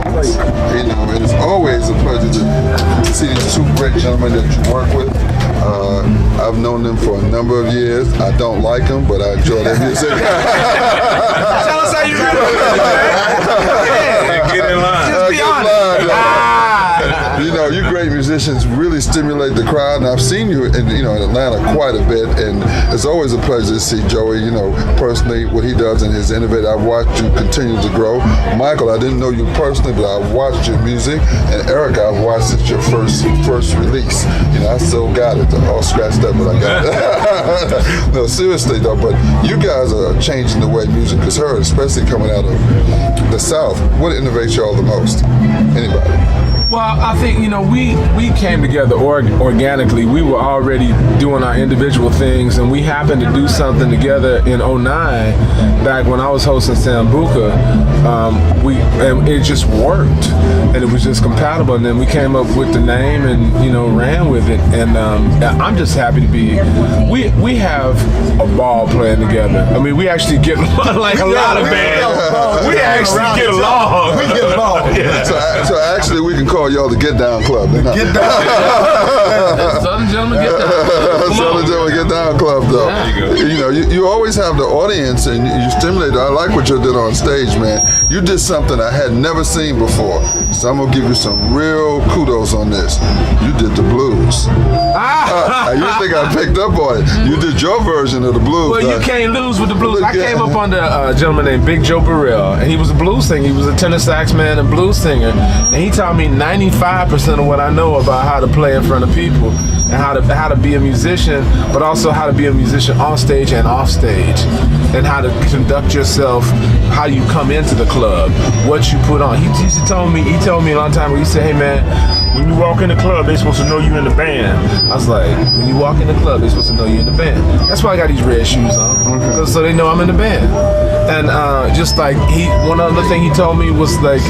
You know, it's always a pleasure to see these two great gentlemen that you work with. I've known them for a number of years. I don't like them, but I enjoy their music. Tell us how you really feel. Get in line. Just be honest. You know, you great musicians really stimulate the crowd, and I've seen you in Atlanta quite a bit, and it's always a pleasure to see Joey, personally, what he does and his innovative. I've watched you continue to grow. Michael, I didn't know you personally, but I've watched your music, and Eric, I've watched since your first release. I still got it, all scratched up, but I got it. No, seriously though, but you guys are changing the way music is heard, especially coming out of the South. What innovates y'all the most? Anybody? Well, I think, we came together organically. We were already doing our individual things, and we happened to do something together in 2009, back when I was hosting Sambuca. And it just worked, and it was just compatible, and then we came up with the name and, ran with it. And I'm just happy to be, we have a ball playing together. I mean, we actually get like a lot of bands. We actually get along. We get along. Yeah. So actually, we can call y'all the Get Down Club. Get Down. Southern Gentlemen Get Down. Southern Gentlemen Get Down Club, though. Yeah. You always have the audience, and you stimulate. I like what you did on stage, man. You did something I had never seen before. So I'm gonna give you some real kudos on this. You did the blues. You think I picked up on it? You did your version of the blues. Well, you can't lose with the blues. I came up under a gentleman named Big Joe Burrell, and he was a blues singer. He was a tenor sax man and blues singer, and he taught me 95% of what I know about how to play in front of people and how to be a musician, but also how to be a musician on stage and off stage, and how to conduct yourself, how you come into the club, what you put on. He told me a long time ago, he said, hey man, when you walk in the club, they supposed to know you in the band. I was like, when you walk in the club, they supposed to know you in the band. That's why I got these red shoes on, so they know I'm in the band. And just like one other thing he told me was like,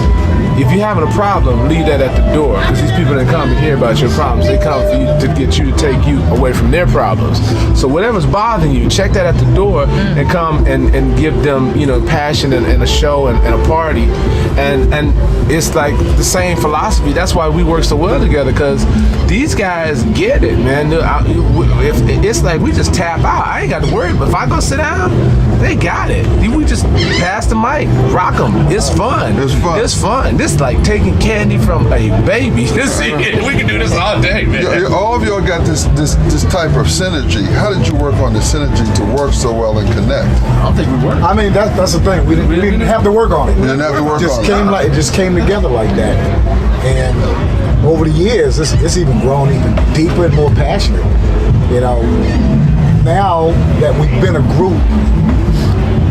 if you're having a problem, leave that at the door, because these people didn't come to hear about your problems. They come for you to get you to take you away from their problems. So whatever's bothering you, check that at the door and come and give them, passion and a show and a party. And it's like the same philosophy. That's why we work so well together, because these guys get it, man. If it's like we just tap out. I ain't got to worry. But if I go sit down, they got it. We just pass the mic, rock them. It's fun. It's fun. This is like taking candy from a baby. We can do this all day, man. All of y'all got this type of synergy. How did you work on the synergy to work so well and connect? I don't think we worked. I mean, that's the thing. We didn't have to work on it. We didn't have to work on it. It just came together like that. And over the years, it's even grown even deeper and more passionate. Now that we've been a group,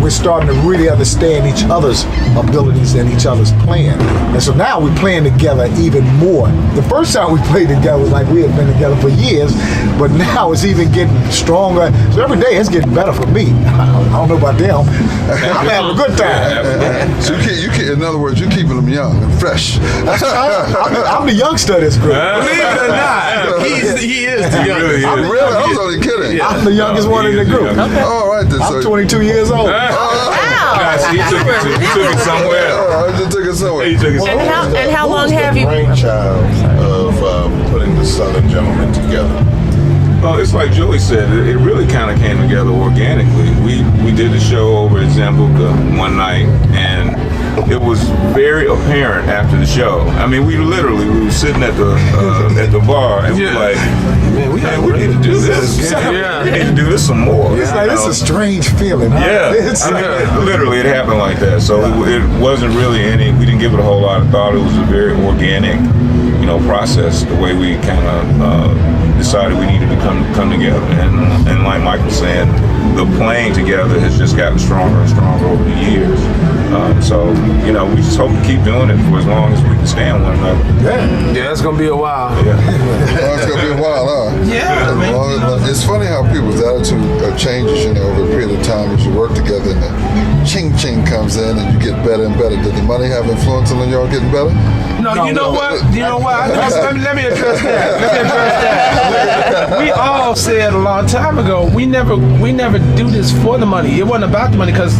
we're starting to really understand each other's abilities and each other's playing. And so now we're playing together even more. The first time we played together was like we had been together for years, but now it's even getting stronger. So every day it's getting better for me. I don't know about them. I'm having a good time. So in other words, you're keeping them young and fresh. I'm the youngster of this group. Believe it or not, he is the youngest. I was only kidding. I'm the youngest one in the group. All right, then. I'm 22 years old. He took it somewhere. I just took it somewhere. And how long have you? Brainchild of putting the Southern Gentlemen together. Well, it's like Joey said, it really kind of came together organically. We did the show over at Sambuca one night, and it was very apparent after the show. I mean, we were sitting at the bar, and we're like, man, we need to do this. We need to do this some more. It's like, it's a strange feeling. Huh? Yeah, literally it happened like that. So it wasn't really we didn't give it a whole lot of thought. It was a very organic, process, the way we kind of decided we needed to come together. And like Mike was saying, the playing together has just gotten stronger and stronger over the years. So, we just hope to keep doing it for as long as we can stand one another. Yeah, it's going to be a while. Yeah. It's going to be a while, huh? Yeah. It's funny how people's attitude changes, over a period of time as you work together, and the ching-ching comes in and you get better and better. Did the money have influence on y'all getting better? No, you know what? Let me address that. We all said a long time ago, we never do this for the money. It wasn't about the money, because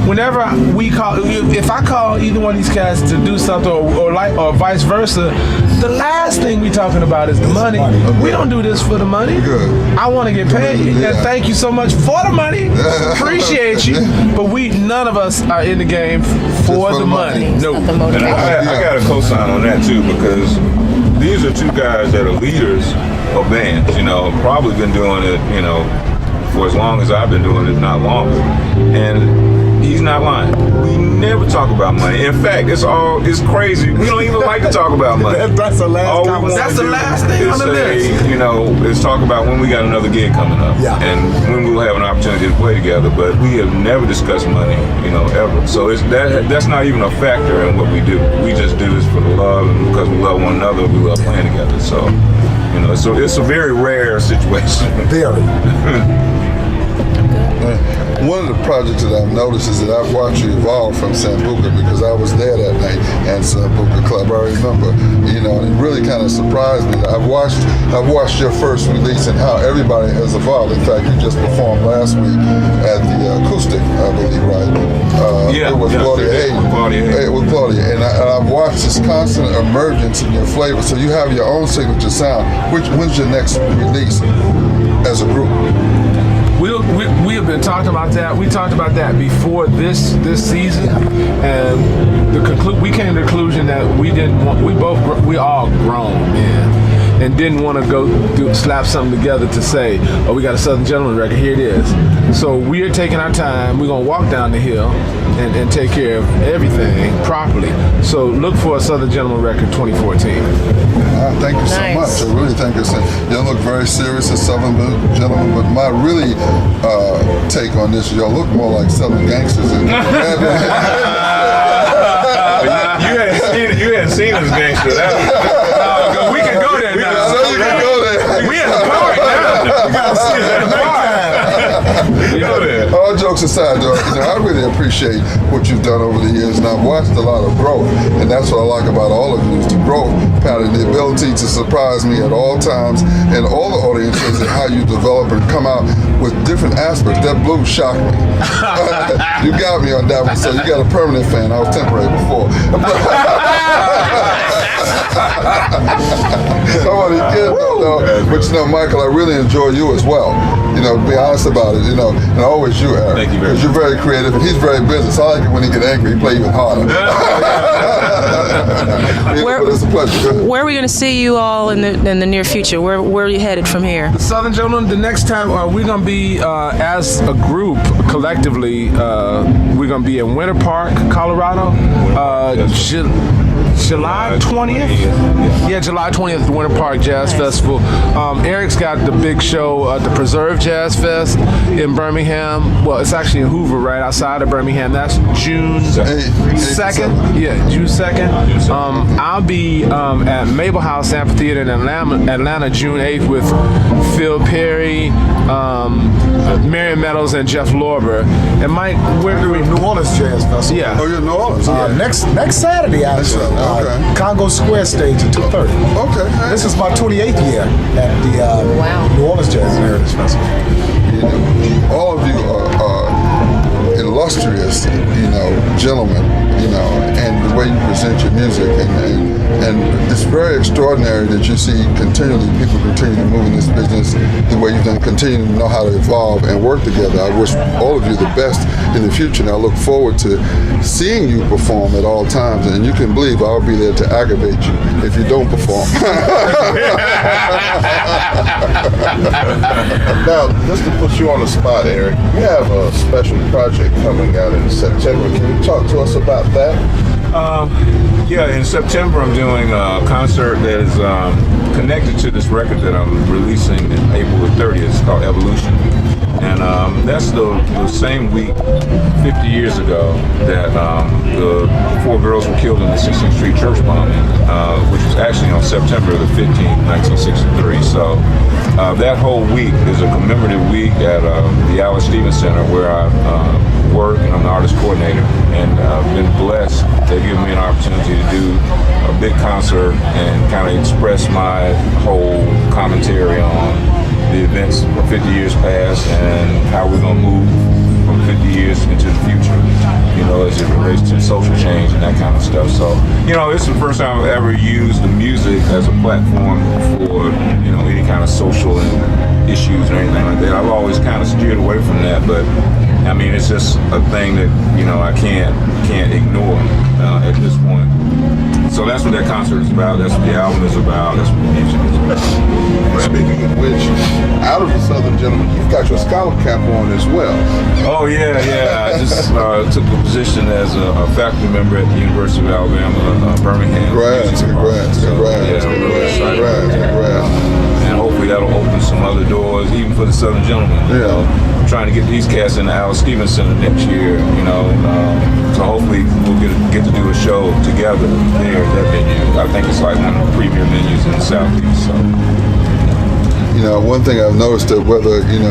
whenever if I call either one of these cats to do something or vice versa, the last thing we talking about is the money. We don't do this for the money. Good. I want to get paid, and thank you so much for the money. Appreciate you, but none of us are in the game for the money. No. And I got a cosign on that too, because these are two guys that are leaders of bands. Probably been doing it, for as long as I've been doing it, not longer. And he's not lying. We never talk about money. In fact, it's crazy. We don't even like to talk about money. That's the last conversation. That's the last thing on the list. Let's talk about when we got another gig coming up. Yeah. And when we'll have an opportunity to play together. But we have never discussed money, ever. So that's not even a factor in what we do. We just do this for the love, and because we love one another, we love playing together. So, it's a very rare situation. Very. One of the projects that I've noticed is that I've watched you evolve from Sambuca, because I was there that night and Sambuca Club. I remember, and it really kind of surprised me. I've watched your first release and how everybody has evolved. In fact, you just performed last week at the acoustic, I believe, right? With Claudia Hayden. With Claudia, and I've watched this constant emergence in your flavor. So you have your own signature sound. When's your next release as a group? We have been talking about that. We talked about that before this season, and we came to the conclusion that we all grown, man, and didn't want to slap something together to say, oh, we got a Southern Gentleman record, here it is. So we are taking our time. We're gonna walk down the hill and take care of everything properly. So look for a Southern Gentleman record 2014. Thank you so much. I really think you look very serious as Southern Gentlemen, but my really take on this, y'all look more like Southern gangsters. You hadn't seen us gangster. We can go there now. So you can go there. We in the park now. You gotta see it in the park. All jokes aside, though, I really appreciate what you've done over the years, and I've watched a lot of growth, and that's what I like about all of you, is the growth pattern, the ability to surprise me at all times, and all the audiences, and how you develop and come out with different aspects. That blues shocked me. You got me on that one, so you got a permanent fan. I was temporary before. Somebody get though. But Michael, I really enjoy you as well. To be honest about it, and always you, Eric. Thank you very much. Because you're very creative, and he's very business. I like it when he get angry, he play even harder. But it's a pleasure. Where are we going to see you all in the near future? Where are you headed from here? The Southern Gentlemen, the next time we're going to be, as a group, collectively, we're going to be in Winter Park, Colorado, July 20th? Yeah, July 20th, the Winter Park Jazz Festival. Eric's got the big show at the Preserve Jazz Fest in Birmingham. Well, it's actually in Hoover, right outside of Birmingham. That's June 2nd. Yeah, June 2nd. I'll be at Mabel House Amphitheater in Atlanta, June 8th with Phil Perry, Marion Meadows, and Jeff Lorber. And Mike, where do we? New Orleans Jazz Festival. Yeah. Oh, you're in New Orleans. Next Saturday, actually. Okay. Congo Square stage at 2:30. Okay. This is my 28th year at the New Orleans Jazz and Heritage Festival. All of you are illustrious, gentlemen, and the way you present your music, and it's very extraordinary that you see people continue to move in this business the way you've done, continue to know how to evolve and work together. I wish all of you the best in the future, and I look forward to seeing you perform at all times, and you can believe I'll be there to aggravate you if you don't perform. Now, just to put you on the spot, Eric, you have a special project coming out in September. Can you talk to us about that? In September I'm doing a concert that is connected to this record that I'm releasing in April the 30th. It's called Evolution. And that's the same week 50 years ago that the 4 girls were killed in the 16th Street church bombing, which was actually on September the 15th, 1963. So that whole week is a commemorative week at the Alice Stevens Center, where I work, and I'm the artist coordinator, and I've been blessed. They've given me an opportunity to do a big concert and kind of express my whole commentary on the events from 50 years past and how we're going to move from 50 years into the future, as it relates to social change and that kind of stuff. So, it's the first time I've ever used the music as a platform for, any kind of social issues or anything like that. I've always kind of steered away from that, but I mean, it's just a thing that, I can't ignore at this point. So that's what that concert is about. That's what the album is about. That's what the music is about. Speaking of which, out of the Southern Gentlemen, you've got your scholar cap on as well. Oh, yeah. I just took a position as a faculty member at the University of Alabama, Birmingham. Congrats. And hopefully that'll open some other doors, even for the Southern Gentlemen. I'm trying to get these cats in the Al Stevens Center next year, so hopefully we'll get to do a show together there at that venue. I think it's like one of the premier venues in the Southeast. So. One thing I've noticed that whether, you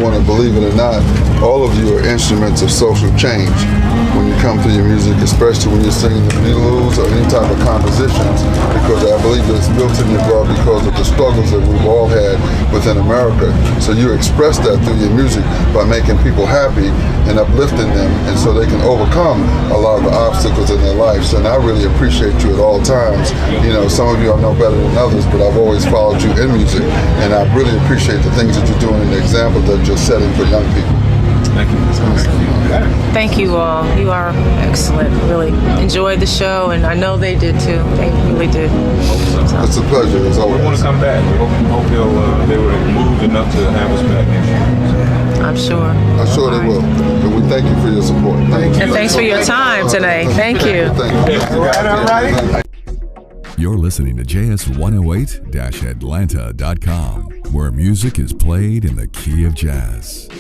want to believe it or not, all of you are instruments of social change when you come through your music, especially when you're singing the blues or any type of compositions, because I believe that it's built in your blood because of the struggles that we've all had within America. So you express that through your music by making people happy and uplifting them, and so they can overcome a lot of the obstacles in their lives. And I really appreciate you at all times. Some of you I know better than others, but I've always followed you in music, and I really appreciate the things that you're doing and the example that you're setting for young people. Thank you. Thank you all. You are excellent. Really enjoyed the show, and I know they did too. They really did. It's a pleasure, as always. We want to come back. We hope they were moved enough to have us back next year. I'm sure. I'm sure they will. And we thank you for your support. Thank you. And thanks for your time today. Thank you. Thank you. All right. You're listening to JS108-Atlanta.com, where music is played in the key of jazz.